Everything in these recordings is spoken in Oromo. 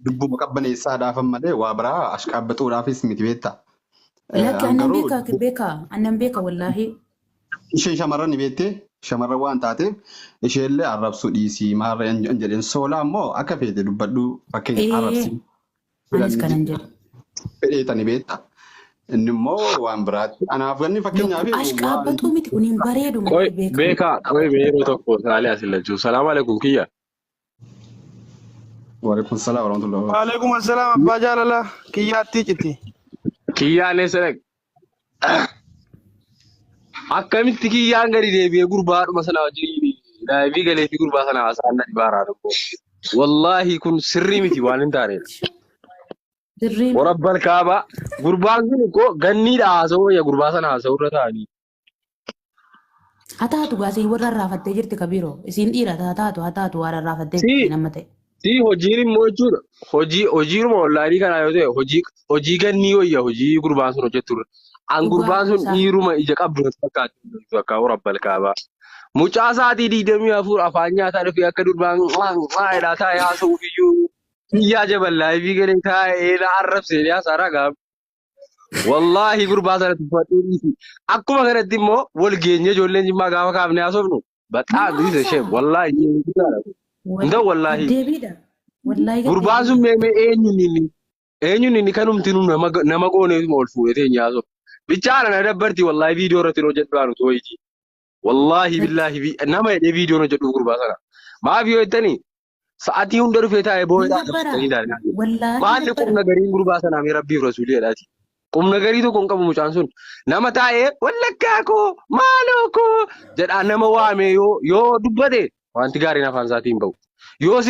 dubbu maqabbane saada afamade waa biraa ashqaabatuudhaafis miti beektaa. لكن أنا بيكا والله Isheen shamarran ni beektee shamarran waan taateef isheellee arrabsuu dhiisii maarree hin jedhin soolaa immoo akka feete dubbadhu fakkeenya arrabsii أنس كان أنجل fedheetani beektaa. Inni immoo waan biraatti anaaf ganni fakkeenyaaf أشكابتو متي كونين بريدو Koi بيكا beka, koi beero tokko saalee asilachuu. Salaamu alaikum kiyya. waalaikum salaam warahmatullahi wabarakatuh. وعليكم السلام أبا جلالة كياتي جتي Kiyyaalee sedaq. Akkamitti kiyyaan gadi deebi'ee gurbaadhuma sana wajjin daa'imii galee fi gurbaa sana haasa'an na dhibaaraa tokko. Wallaahi kun sirrii miti waan hin taanedha. دريم Warabbal kaaba gurbaan kun ko ganniidha haasa'uu ya gurbaa sana haasa'uu irra ta'anii. هتاتو قاسي ورا رافت جرت كبيرو اسين ديرا هتاتو ورا رافت Si نمتي si hojiin immoo jechuudha. Hojiiruma ollaanii kana yoo ta'e hojii gannii wayya hojii gurbaan sun hojjeturra. An gurbaan sun dhiiruma ija qabdu fakkaatu akka warabbal kaabaa. Mucaa isaatii 24 afaan nyaataa dhufee akka durbaan jedhaa taa'ee haasa'uuf iyyuu kiyyaa jaballaa fi galee taa'ee na arrabsee haasaa gaaf. Wallaahi gurbaa sana tuffadhuu dhiisi. Akkuma kanatti immoo wal geenye ijoolleen jimmaa gaafa kaafnee haasofnu. Baxaa dhiise ishee wallaahi Nda wallahi. ديبيدا والله Gurbaan sun meemee eenyuun inni kanumti nama gooneetuma ol fuudhetee nyaaso. Bichaana na dabbarti wallahi viidiyoo irratti hojjedhu aanu tooyiti. Wallahi billahi nama hidhee viidiyoo hojjedhu gurbaa sana. Maaf yoo jettanii sa'aatii hunda dhufee taa'ee boo'ee والله Maalli qubna gariin gurbaa sanaa mee rabbiif rasuuliidhaati. Qubna garii tokko hin qabu mucaan sun. Nama taa'ee wallaggaa koo maaloo koo jedhaa nama waamee yoo dubbate wanti gaariin afaan isaatiin bahu. Yoo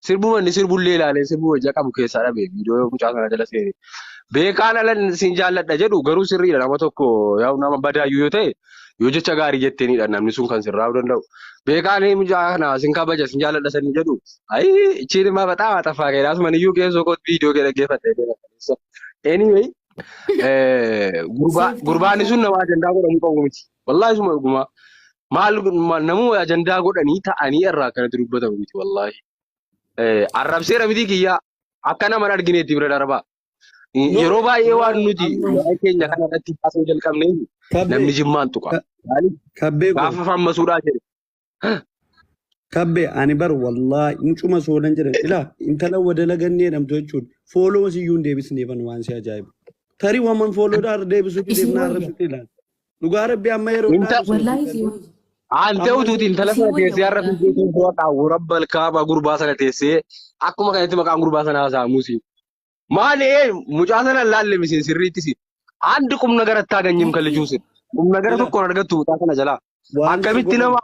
sirbuma inni sirbullee ilaalee sirbuu hojii qabu keessaa dhabe viidiyoo mucaa sana jala seene. Beekaan alan siin jaalladha jedhu garuu sirriidha nama tokko yaa nama badaayyuu yoo ta'e yoo jecha gaarii jetteenidha namni sun kan sirraa'uu danda'u. Beekaan mucaa kana sin kabaja sin jaalladha sanii jedhu ichiin maa baxaa xaffaa kee laasuma iyyuu keessoo kooti viidiyoo kee dhaggeeffattee deemaa. Anyway gurbaan sun nama ajandaa godhamu qabu miti. Wallaahi suma dhuguma. Maal namuu ajandaa godhanii ta'anii irraa akkanatti dubbatamu miti wallaahi. Arrabseera miti kiyyaa akka nama argineetti bira darbaa. Yeroo baay'ee waan nuti keenya kanarratti haasa'uu jalqabnee namni jimmaan tuqa. Gaafa fammasuudhaa jedhe. Kabbe ani bar wallahi mucuma soolan jedhan ilaa intala wadala gannee dhamtu jechuun fooloo siyyuu hin deebisnee ban waan si ajaa'ibu. Tarii waan fooloodhaa deebisuutti deemnaa arrabsuutti ilaala. Dhugaa rabbi amma yeroo والله سي Ante utuuti intala sana teessee har'a fiigeetiin to'adhaa warabbal kaabaa gurbaa sana teessee akkuma kanatti maqaan gurbaa sana haasa'amuusi. Maali mucaa sana laalle misiin sirriittisi. Handi qubna garattaa ganyim kan lijuusin. Qubna gara tokkoon argattu mucaa sana jalaa. Akkamitti nama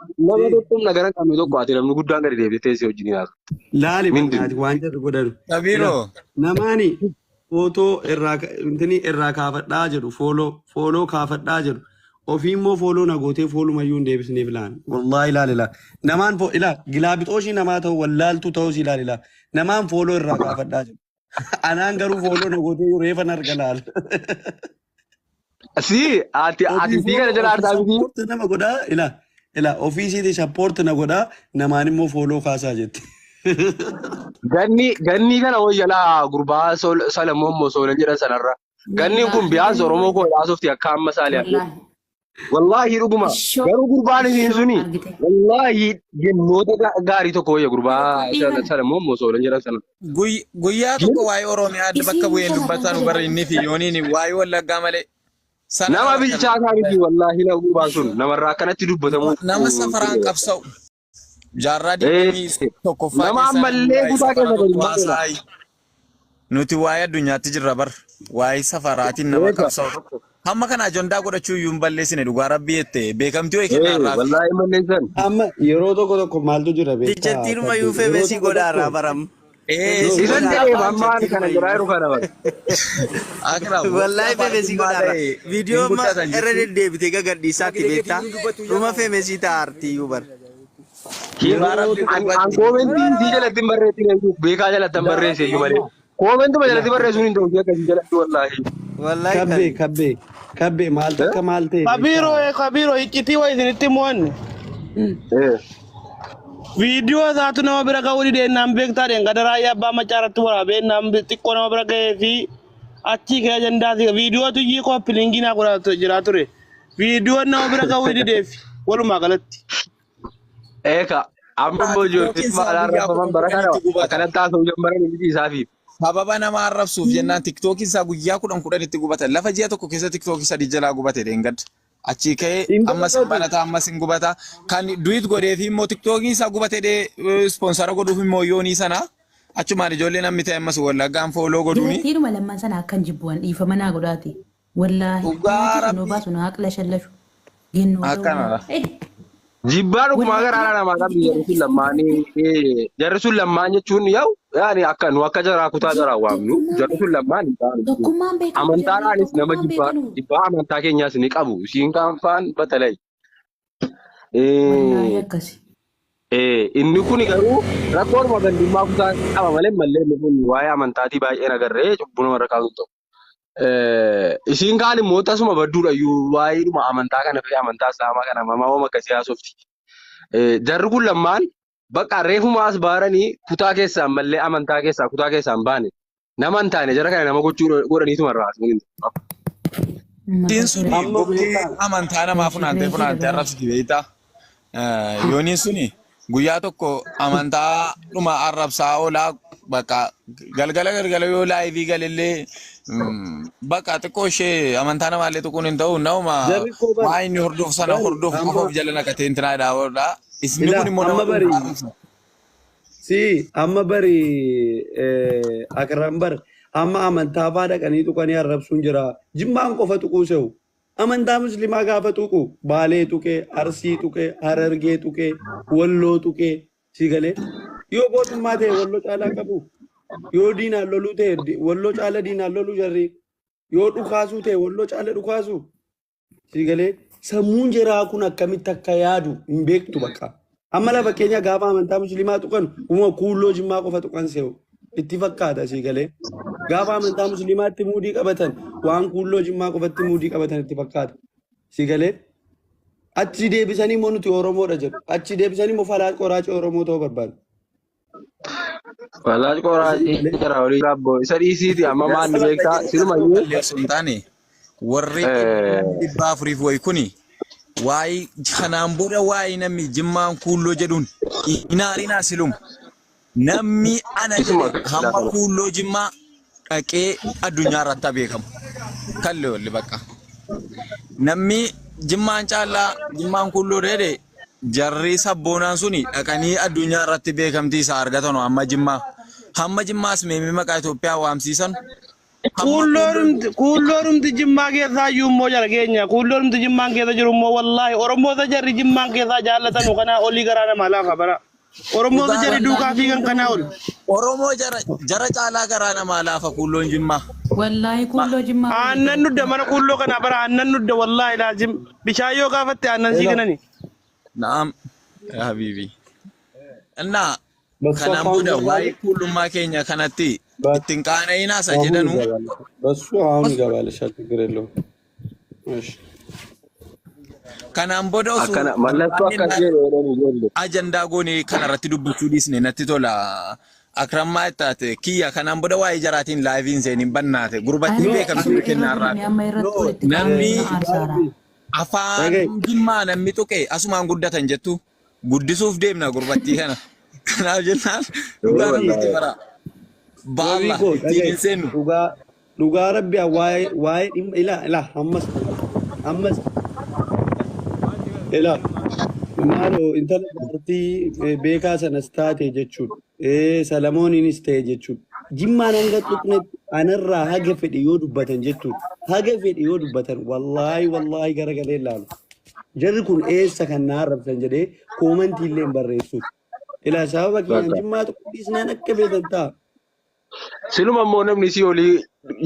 qubna gara qabne tokko ati namni guddaan gadi deebitee teessee wajjin haasa. laali waan jedhu godhanu. Tabiroo. Namaani footoo irraa kaafadhaa jedhu fooloo kaafadhaa jedhu. Ofii immoo fooloo nagootee foolumayyuu hin deebisneef laan. Wallaahi ilaali. Namaan gilaabixooshii namaa ta'u wallaaltuu ta'us ilaali. Namaan fooloo irraa kaafadhaa jiru. Anaan garuu fooloo nagootee reefan arga laal. Si ati kana jala argaa miti. Nama godhaa ofiisiiti sappoorti na godhaa namaan immoo fooloo kaasaa jetti. Ganni kana wayyaa gurbaa Salamoon Mosooleen jedhan sanarra. Ganni kun biyaas Oromoo koo dhaasofti akka amma saalee. Wallahi dhuguma garuu gurbaan isiin suni wallahi jennoota gaarii tokko wayya gurbaa Salamoon Mosooleen jedhan sana. Guyyaa tokko waa'ee Oromiyaa adda bakka bu'een dubbatan bara inni fi yooniin waa'ee Wallaggaa malee. Nama bilchaataa miti wallahi na gurbaan sun namarraa akkanatti dubbatamu. Nama safaraan qabsa'u. Jaarraa diimii tokkoffaa nama ammallee kutaa keessa gadi nuti waa'ee addunyaatti jirra bar waa'ee safaraatiin nama qabsa'u tokko. Hamma kana ajandaa godhachuu iyyuu hin balleessine dhugaa rabbii jette beekamtii wayii kennaarraa. Wallahi malleessan. Amma yeroo tokko maaltu jira beektaa. Dijjattiinuma yuufee beesii godhaarraa baram. Isan ta'ee mammaan kana jiraa jiru kana bara. Wallahi beesii godhaarraa. Viidiyoo amma irra deddeebitee gagadhiisaatti beektaa. Dhuma feemesii ta'aartiyyuu bara. An koomentiin si jalatti hin barreessine beekaa jalatti hin barreesse iyyuu malee. Koomentuma jalatti barreessuun hin ta'u akkasii jalatti wallahi. Kabbee maal takka maal ta'e. Kabiroo iccitii waa isinitti mo'anne. Viidiyoo isaatu nama bira ga'uu didee naan beektaa dheen gadaraa yabbaa macaaratti waraabee naan xiqqoo nama bira ga'ee fi achii kee ajandaati. Viidiyootu iyyii koppiliingii naa godhaa jira ture. Viidiyoon nama bira ga'uu dideef walumaa galatti. Eeka amma immoo ijoolleen maalaan rafaman bara kana akkanatti haasa'uu jalqaban miti isaafi. Sababa nama arrabsuuf jennaan tiktookiin isaa guyyaa 10 itti gubatan lafa ji'a tokko keessa tiktookii 3 jalaa gubate deengad. Achii ka'ee ammas banataa ammas hin gubata kan duwit godhee fi immoo tiktookiin isaa gubate dee ispoonsara godhuuf immoo yoonii sana achumaan ijoollee namni ta'e ammas wallaggaan fooloo godhuuni. Diinuma lamman sana akkan jibbuwan dhiifama naa godhaati. Wallaahi. Nuu baasu naa aqla shallashu. Akkanadha. Jibbaan dhugumaa garaa namaa qabdi jarri sun lammaan jechuun yaani akka nu akka jaraa kutaa jaraa waamnu jarri sun lammaan hin ta'an. Amantaadhaanis nama jibbaa amantaa keenyaas ni qabu isiin kaanfaan batalai. Inni kun garuu rakkoon magandummaa kutaa qaba malee kun waa'ee amantaatii baay'ee nagarree cubbuu namarra kaa'u ta'u. Isiin kaan immoo tasuma badduudha iyyuu waa'eedhuma amantaa kana fi amantaa islaamaa kana mammaa akkasii haasofti. Jarri kun lammaan bakka reefuma as baaranii kutaa keessaan mallee amantaa keessaa kutaa keessaan baane nama hin taane jara kana nama gochuu godhaniituma irraa asuun. Diin suni amantaa namaa funaantee arrabsiti beektaa. Yooniin suni guyyaa tokko amantaa dhuma arrabsaa oolaa bakka galgala yoo laayivii galillee bakka xiqqoo ishee amantaa namaallee tuquun hin ta'u nama waa inni hordofu sana hordofu qofa jala naqatee intinaa daawwadha. Isni kun immoo nama arrabsa. Si amma bari akran bar amma amantaa faa dhaqanii tuqanii arrabsuun jira. Jimmaan qofa tuquu se'u. Amantaa musliimaa gaafa tuqu Baalee tuqee, Arsii tuqee, Harargee tuqee, Walloo tuqee si galee yoo gootummaa ta'e Walloo caalaa qabu. Yoo diinaan loluu ta'e Walloo caala diinaan loluu jarri. Yoo dhukaasuu ta'e Walloo caala dhukaasu. Si galee sammuun jiraa kun akkamitti akka yaadu hin beektu bakka. Amma lafa keenya gaafa amantaa musliimaa tuqan uuma kuulloo Jimmaa qofa tuqan se'u. Itti fakkaata si galee. Gaafa amantaa musliimaatti muudii qabatan waan kuulloo Jimmaa qofatti muudii qabatan itti fakkaata. Si galee achi deebisanii immoo nuti Oromoodha jedhu. Achi deebisanii immoo Falaaq Qoraacii Oromoo ta'uu barbaadu. Falaaq Qoraacii jara olii gaabboo isa dhiisiiti amma maal beektaa silumayyuu. Sun taane warri 400 wayi kuni waa'ee kanaan booda waa'ee namni Jimmaan kuulloo jedhuun inaarinaa silum. Namni ana hamma kuulloo Jimmaa dhaqee addunyaa irratti beekamu. Kallee walli bakka. Namni Jimmaan caalaa Jimmaan kuulloo dheedhe jarri sabboonaan suni dhaqanii addunyaa irratti beekamtii isaa argatan hamma Jimmaa. Hamma Jimmaas meemii maqaa Itoophiyaa waamsiisan. Kuulloorumti Jimmaa keessaa iyyuu immoo jara keenya. Kuulloorumti Jimmaan keessa jiru immoo wallaahi Oromoota jarri Jimmaan keessaa jaallatanu kanaa olii garaa namaa laafa bara. Oromoota jarri duukaa fiigan kanaa ol. Oromoo jara caalaa garaa namaa laafa kuulloon Jimmaa. Wallaahi kuulloo Jimmaa. Aannan nudda mana kuulloo kanaa bara aannan nudda wallaahi laazim. Bishaan yoo gaafatte aannan sii kenani. Naam habiibi. Innaa kanaan booda waa'ee kuullummaa keenya kanatti ittiin qaana'inaa isa jedhanu. Basuu haani gabaale shaatti girelloo. Kanaan booda ajandaa goonee kanarratti dubbachuu dhiisne natti tola. Akrammaa ittaate kiyya kanaan booda waa'ee jaraatiin laayiviin seeniin bannaate gurbatti beekamtii kennaarraa. Namni afaan Jimmaa namni tuqe asumaan guddatan jettu guddisuuf deemna gurbattii kana. Kanaaf jennaan dhugaa namatti bara. Baala ittiin seennu. Dhugaa rabbi waa'ee dhimma ilaa ammas ilaa maaloo intala dubartii beekaa sanas taate jechuun Salamooniinis ta'e jechuun Jimmaan hanga tuqnetti anarraa haga fedhe yoo dubbatan jechuun haga fedhe yoo dubbatan wallaahi garagalee ilaalu. Jarri kun eessa kan na arrabsan jedhee koomantii illee barreessuuf. Ilaa sababa keenyaan Jimmaa tuquu dhiisnaan akka beekan ta'a. Siluma immoo namni si olii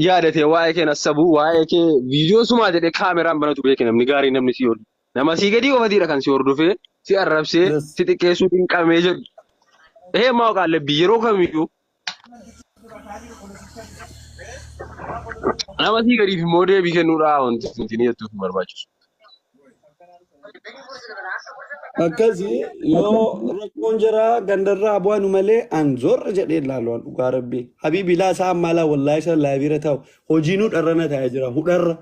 yaadate waa'ee kee nassabu waa'ee kee viidiyoo sumaa jedhee kaameraan banatu beeke namni gaarii namni si oli. Nama si gadi qofatiidha kan si hordofee si arrabsee si xiqqeessuu hin qabnee jedhu. Maa qaalabbii yeroo kamiyyuu nama si gadiif immoo deebii kennuudhaa wanti nuti jettuuf barbaachisu. akkasii yoo rakkoon jira gandarraa bu'anu malee anzorra jedhee ilaaluun dhugaa rabbii habiibi laasaa mala wallaahi san laabira ta'u hojiinuu dharrana ta'ee jira hudharra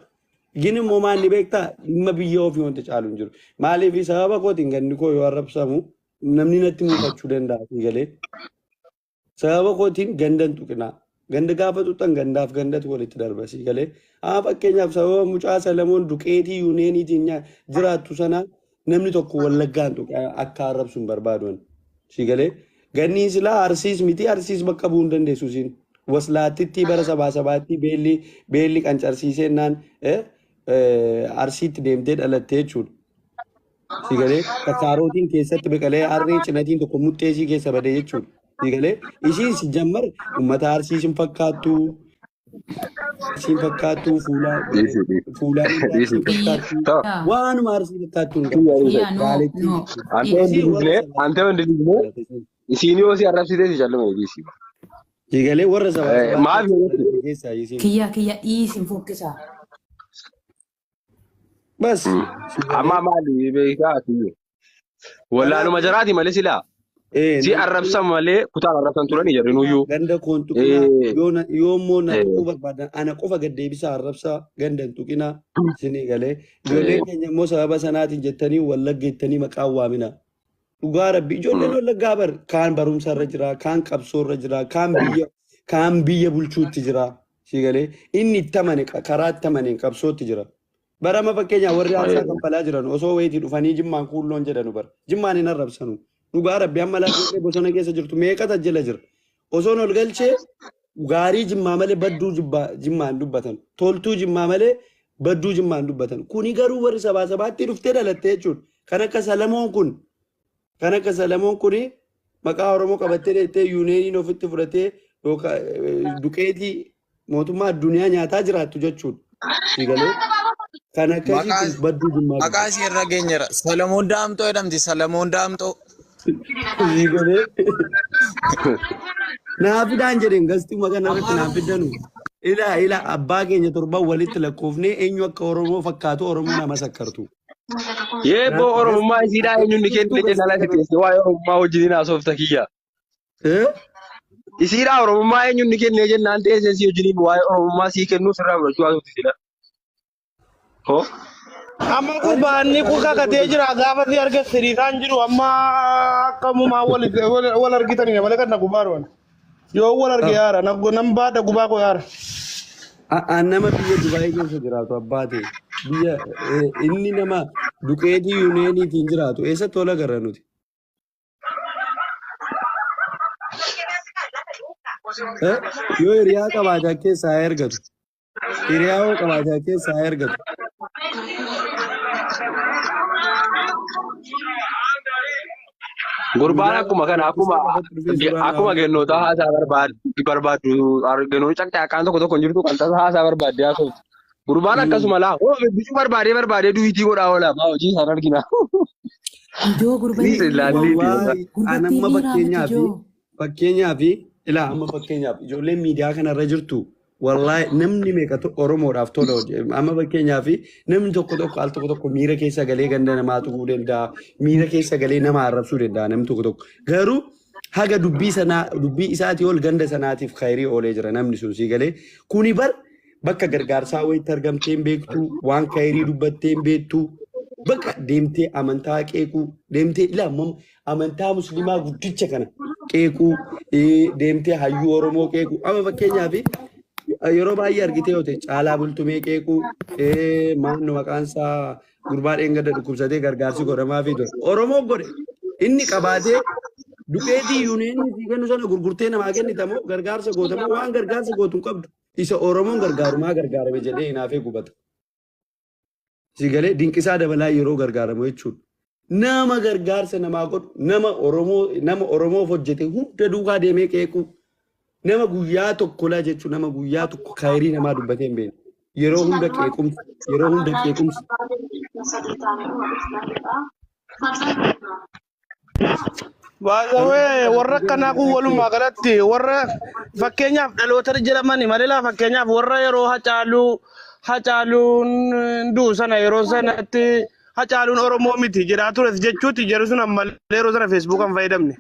gini immoo maalli beektaa dhimma biyya ofii wanti caalu hin jiru maaliif sababa kootiin ganni koo yoo arrabsamu namni natti mul'achuu danda'a galee sababa kootiin gandan tuqinaa ganda gaafa tuqxan gandaaf gandatu walitti darbasii galee fakkeenyaaf sababa mucaa Salamoon duqeetii yuuneeniitiin jiraattu sanaa namni tokko wallaggaan akka arrabsuun barbaaduun si galee ganniin silaa arsiis miti arsiis bakka bu'uu hin dandeessu siin waslaattitti bara sabaatti beelli qancarsiisennaan arsiitti deemtee dhalattee jechuudha. Si galee kaarootiin keessatti biqilee harree cinatiin tokko mutteesii keessa badee jechuudha. Si galee isiin si jammar uummata arsiis hin fakkaattu. Arsiin fakkaattu fuulaan fakkaattu waanuma arsii fakkaattu ante hundi isiin yoo si arrabsitee si jallama eegisii. Si galee warra sabaa maaf kiyya dhiisin fokkisaa. Bas amma maali beekaa kiyya wallaaluma jaraati malee silaa. Si arrabsan malee kutaan arrabsan turanii jirri nuyyuu. Ganda koon tuqinaa yoo immoo na tuquu barbaadan ana qofa gaddeebisa arrabsaa ganda hin tuqinaa isinii galee ijoolleen keenya immoo sababa sanaatiin jettanii wallaggeettanii maqaan waamina. Dhugaa rabbi ijoolleen wallaggaa bar kaan barumsa irra jira kaan qabsoo irra jira kaan biyya bulchuutti jira si galee inni itti amane karaa itti amane qabsootti jira. Barama fakkeenyaa warri haasaa kaffalaa jiran osoo wayitii dhufanii jimmaan kuulloon jedhanu bar jimmaan hin arrabsanu. Dhugaa rabbi amma laafee bosona keessa jirtu meeqa tajjila jira osoon ol galchee gaarii jimmaa malee badduu jimmaan dubbatan toltuu jimmaa malee badduu jimmaan dubbatan kuni garuu warri sabaatti dhuftee dhalattee jechuudha kan akka Salamoon kuni maqaa Oromoo qabattee dheettee yuuneeniin ofitti fudhatee duqeetii mootummaa addunyaa nyaataa jiraattu jechuudha. Sigalee kan akkasii badduu jimmaa. Maqaa ishee irra geenyeera. Salamoon Daamxoo jedhamti. Salamoon Daamxoo. Sigalee naafidaan jedheen gastii maqaa irratti naafidanu. Ila abbaa keenya torban walitti lakkoofnee eenyu akka Oromoo fakkaatu Oromoo nama sakkartu. Yeeboo Oromummaa isiidhaa eenyuun ni kennu jennaan akka teesse waa'ee Oromummaa wajjin haasofta kiyya. Isiidhaa Oromummaa eenyuun ni kennee jennaan teesse si wajjin waa'ee Oromummaa sii kennuu sirraa fudhachuu haasofti sila. Hoo? Amma kurbaanni kuka katee jira gaafa si argisiisan isaan jiru amma akkamumaa wal argitanii malee kan na gubaa dhuwan. Yoo wal arge yaara nam baada gubaa koo yaara. Nama biyya Dubaayii keessa jiraatu abbaate biyya inni nama duqeetii yuuneeniitiin jiraatu eessatti tola garra nuti. Yoo hiriyaa qabaate keessaa haa ergatu. Hiriyaa yoo qabaate keessaa haa ergatu. Gurbaan akkuma kana akkuma gennoota haasaa barbaaddu gennoon caqxee akkaan tokko hin jirtu kan tasa haasaa barbaadde haasoftu. Gurbaan akkasuma laa bisu barbaadee duwiitii godhaa oola maa hojii isaan argina. Ijoo Anamma fakkeenyaaf ilaa amma fakkeenyaaf ijoolleen miidiyaa kanarra jirtu wallaahi namni meeqatu Oromoodhaaf tola amma fakkeenyaaf namni tokko al tokko miira keessa galee ganda namaa tuquu danda'a miira keessa galee nama arrabsuu danda'a namni tokko garuu haga dubbii isaatii ol ganda sanaatiif khayrii oolee jira namni sun sii galee kuni bakka gargaarsaa wayitti argamtee hin beektu waan khayrii dubbattee hin beektu bakka deemtee amantaa qeequu deemtee ilaa amantaa musliimaa guddicha kana qeequu deemtee hayyuu Oromoo qeequu amma fakkeenyaaf yeroo baay'ee argitee yoo ta'e caalaa bultumee qeequu maannu maqaansaa gurbaadheen gada dhukkubsatee gargaarsi godhamaa fi ture Oromoo godhe inni qabaatee duqeetii yuuneenii fi kennu sana gurgurtee namaa kennitamoo gargaarsa gootamoo waan gargaarsa gootu hin qabdu isa Oromoon gargaarumaa gargaarame jedhee hinaafee gubata. Sigalee dinqisaa dabalaa yeroo gargaaramu jechuudha. Nama gargaarsa namaa godhu nama Oromoof hojjete hunda duukaa deemee qeequu nama guyyaa tokko laa jechuun nama guyyaa tokko khayrii namaa dubbatee hin beekne yeroo hunda qeequmsa. Baay'ee warra akkanaa kun walumaa galatti warra fakkeenyaaf dhaloota jedhamani malee fakkeenyaaf warra yeroo hacaaluun duu sana yeroo sanatti Hacaaluun Oromoo miti jedhaa tures jechuutti jedhu sun ammallee yeroo sana feesbuukaan fayyadamne.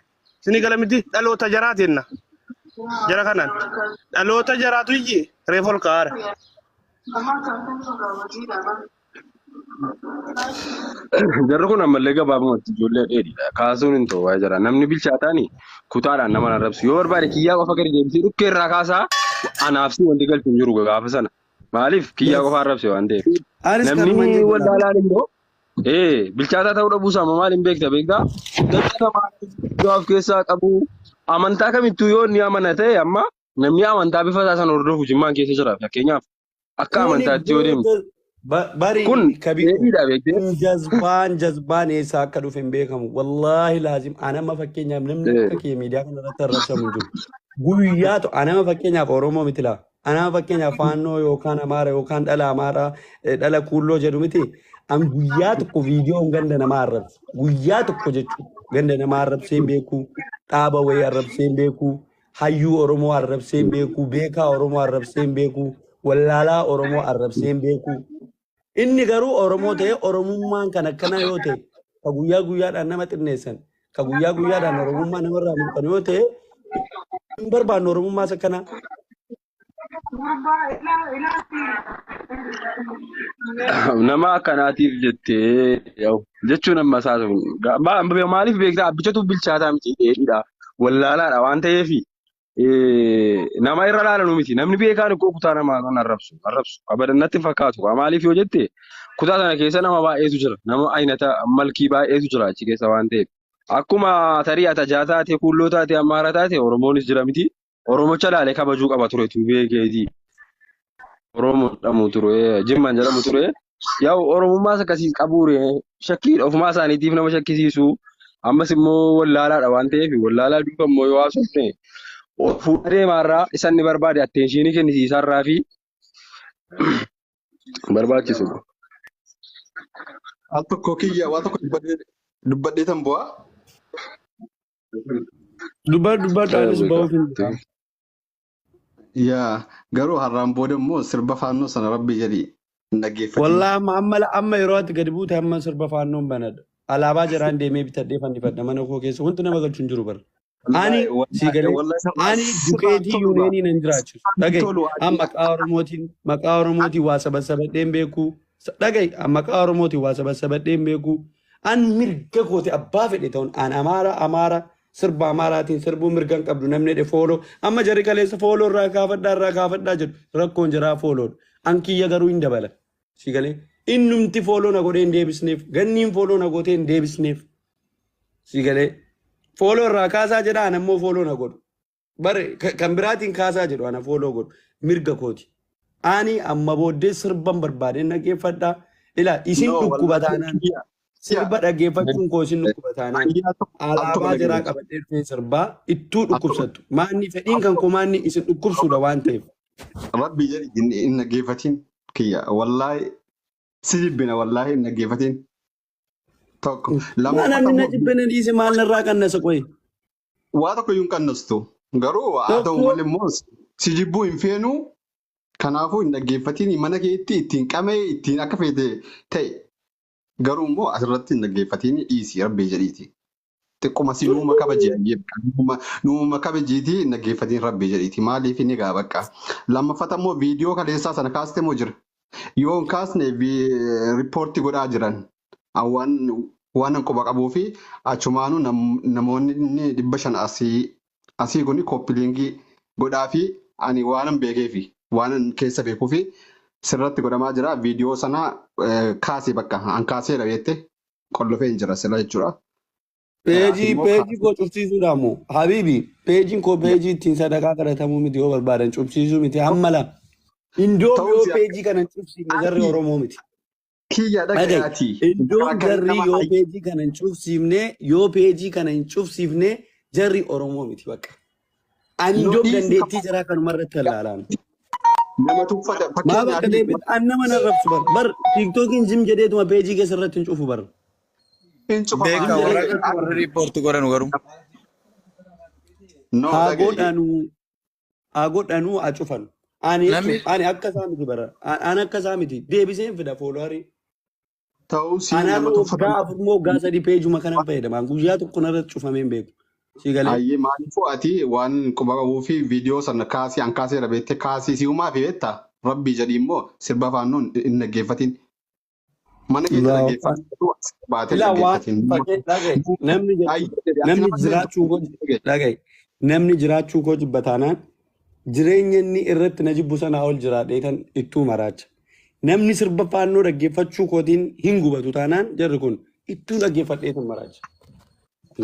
Sini gala miti dhaloota jaraati jenna. Jara kanaan dhaloota jaraatu ijji reefu ol kaa'aara. Jarri kun ammallee gabaabumatti ijoollee dheedhiidha. Kaasuun hin ta'u waa'ee jara. Namni bilchaataani kutaadhaan nama arrabsu. Yoo barbaade kiyyaa qofa gadi deebisee dhukkee irraa kaasaa anaafsi wanti galchu hin jiru gaafa sana. Maaliif kiyyaa qofa arrabse waan ta'eef. Namni wallaalaan immoo bilchaataa ta'uu dhabuu isaa maal hin beektaa? Dabsa maal of keessaa qabu amantaa kamittuu yoo inni amana ta'e amma namni amantaa bifa isaa sana hordofu jimmaan keessa jira. Fakkeenyaaf akka amantaatti yoo deemtu. Kun dheedhiidha beektee? Jazbaan eessaa akka dhufe hin beekamu. Wallaahi laazim anama fakkeenyaaf namni akka kee miidiyaa kanarratti arrabsamu jiru. Guyyaatu anama fakkeenyaaf Oromoo miti laa. Anama fakkeenyaaf Faannoo yookaan Amaara yookaan dhala Amaaraa dhala Kuulloo jedhu miti. An guyyaa tokko viidiyoon ganda namaa arrabsu. Guyyaa tokko jechuudha. Ganda namaa arrabsee hin beeku. Dhaaba wayii arrabsee hin beeku. Hayyuu Oromoo arrabsee hin beeku. Beekaa Oromoo arrabsee hin beeku. Wallaalaa Oromoo arrabsee hin beeku. Inni garuu Oromoo ta'e Oromummaan kan akkana yoo ta'e ka guyyaa guyyaadhaan nama xinneessan ka guyyaa guyyaadhaan Oromummaa namarraa mul'an yoo ta'e hin barbaanne Oromummaa isa kana. Nama akkanaatiif jettee jechuun amma isaa maaliif beektaa abbichatu bilchaataa miti dheedhiidha wallaalaadha waan ta'eef nama irra laalanu miti namni beekaan ikkoo kutaa namaa kan arrabsu abadannatti fakkaatu maaliif yoo jette kutaa sana keessa nama baay'eetu jira nama aynata malkii baay'eetu jira achi keessa waan ta'eef akkuma tarii atajaa taate kuulloo taate ammaara taate Oromoonis jira miti Oromocha laalee kabajuu qaba ture tu beekeetii Oromoo dhamu ture jimmaan jedhamu ture yaa'u Oromummaas akkasii qabuure shakkii ofumaa isaaniitiif nama shakkisiisu ammas immoo wallaalaadha waan ta'eef wallaalaa duuba immoo yoo haasofne fuudhee deemaarraa isaan ni barbaade atteenshinii kennisiisarraa fi barbaachisu. Al tokko kiyya waa tokko dubbadhee tan bu'aa. Dubbadhaanis ba'uuf hin ta'u. Yaa garuu har'aan booda immoo sirba Faannoo sana rabbi jedhi dhaggeeffate. Wallaahi amma yeroo ati gadi buute amma sirba Faannoon banadha. Alaabaa jiraan deemee bitadhee fannifadha mana koo keessa wanti nama galchu hin jiru bara. Ani dukeetii yuuneenii nan jiraachisu. Dhagahi maqaa Oromootiin waa sabasabadheen beeku. Dhagahi maqaa Oromootiin waa sabasabadheen beeku. An mirga kooti abbaa fedhe ta'uun an Amaara sirba Amaaraatiin sirbuu mirgan qabdu namni dhe fooloo. Amma jarri kaleessa fooloo irraa kaafadhaa jedhu rakkoon jiraa fooloodha. An kiyya garuu hin dabala. Si galee innumti fooloo na godhee hin deebisneef ganniin fooloo na gootee hin deebisneef. Si galee. Fooloo irraa kaasaa jedha ana immoo fooloo na godhu. Bare kan biraatiin kaasaa jedhu ana fooloo godhu. Mirga kooti. Ani amma booddee sirban barbaadeen dhaggeeffadhaa. Ilaa isin dhukkuba taanaan. Sirba dhaggeeffachuun koo isin dhukkuba taanaan. Alaabaa jiraa qabadhee dhufee sirbaa ittuu dhukkubsattu. Maanni fedhiin kan koo maanni isin dhukkubsuudha waan ta'eef. Rabbi jedhi hin dhaggeeffatiin kiyya. Wallaahi si jibbina wallaahi hin dhaggeeffatiin. Tokko lama namni jibbina dhiise maal narraa qannasa qoyi. Waa tokko iyyuu hin qannastu. Garuu haa ta'u malee immoo si jibbuu hin feenu. Kanaafuu hin dhaggeeffatiin mana keetti ittiin qamee ittiin akka feete ta'e. Garuu immoo asirratti hin dhaggeeffatiin dhiisi rabbi jedhiiti. Xiqquma si nuuma kabajiiti hin dhaggeeffatiin rabbi jedhiiti. Maaliif inni gaa bakka. Lammaffata immoo viidiyoo kaleessaa sana kaastee moo jira. Yoo hin kaasne riippoortii godhaa jiran. Waan quba qabuu fi achumaanuu namoonni 500 asii kun koppiliingii godhaa fi ani waanan beekee fi waanan keessa beekuu fi sirratti godhamaa jira. Viidiyoo sana kaasee bakka an kaasee dhabeette qollofee hin jira sila jechuudha. Peejii koo cufsiisuudha moo Habibi peejiin koo peejii ittiin sadaqaa kadhatamuu miti yoo barbaadan cufsiisuu miti hammala. Indoo yoo peejii kana cufsiifne jarri Oromoo miti. Kiyya dhagaati. Iddoon jarri yoo peejii kana hin cufsiifne jarri Oromoo miti bakka. Ani iddoo dandeettii jiraa kanumarratti ilaalaan. Nama tuffata maa bakka deebiin an nama narrabsu bar tiiktookiin jim jedheetuma peejii keessa irratti hin cufu bar. Beeka warra riippoortii godhanu garuu. Haa godhanuu haa cufanu. Ani akka isaa miti bara. Ani akka isaa miti. Deebiseen fida fooloorii. ta'uu si Anaan nama waggaa tuffatu. afur moo waggaa sadii peejuma kanan fayyadamaa guyyaa tokko narratti cufamee hin beeku. Si galee Ayyee maaliifuu ati waan quba qabuu fi viidiyoo sana kaasii an kaasee dhabeette kaasii si uumaa fi beektaa rabbii jedhi immoo sirba faannoon hin dhaggeeffatin. Mana keessa dhaggeeffatu baatee ilaa waan dhaggeeffatin. fakkee dhagaye namni jiraachuu koo dhagaye namni jiraachuu koo jibbataanaan jireenya inni irratti na jibbu sanaa ol jiraadheetan ittuu maraacha. Namni sirba faannoo dhaggeeffachuu kootiin hin gubatu taanaan jarri kun ittuu dhaggeeffadheetan maraacha.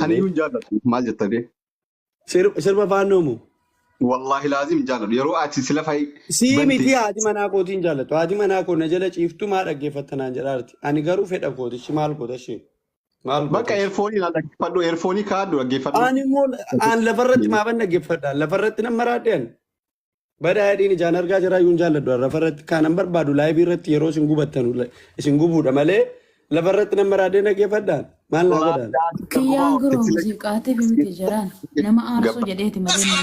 Kaniyyuu hin jaallatu maal jettanii? Sirba faannoo moo? Wallaahi laazim hin jaalladhu yeroo ati sila fa'i. Sii miti haati manaa kootiin jaallatu. Haati manaa koo na jala ciiftu maa dhaggeeffattanaan jedhaarti. Ani garuu fedha kootichi maal goota ishee? Maal goota? Bakka eerfoonii na dhaggeeffadhu eerfoonii kaaddu dhaggeeffadhu. Ani immoo aan lafarratti maafan dhaggeeffadha. Lafarratti nan maraadheen. Badaa yaadiin ijaan argaa jiraayyuu hin jaalladhu. Lafarratti kaanan barbaadu laayibii irratti yeroo isin gubattanu isin gubuudha malee lafarratti nan maraadheen dhaggeeffadhaan. Maal naa godhaan? Kiyyaan giroo muuziqaatiif miti jiraan nama aarsoo jedheeti malee.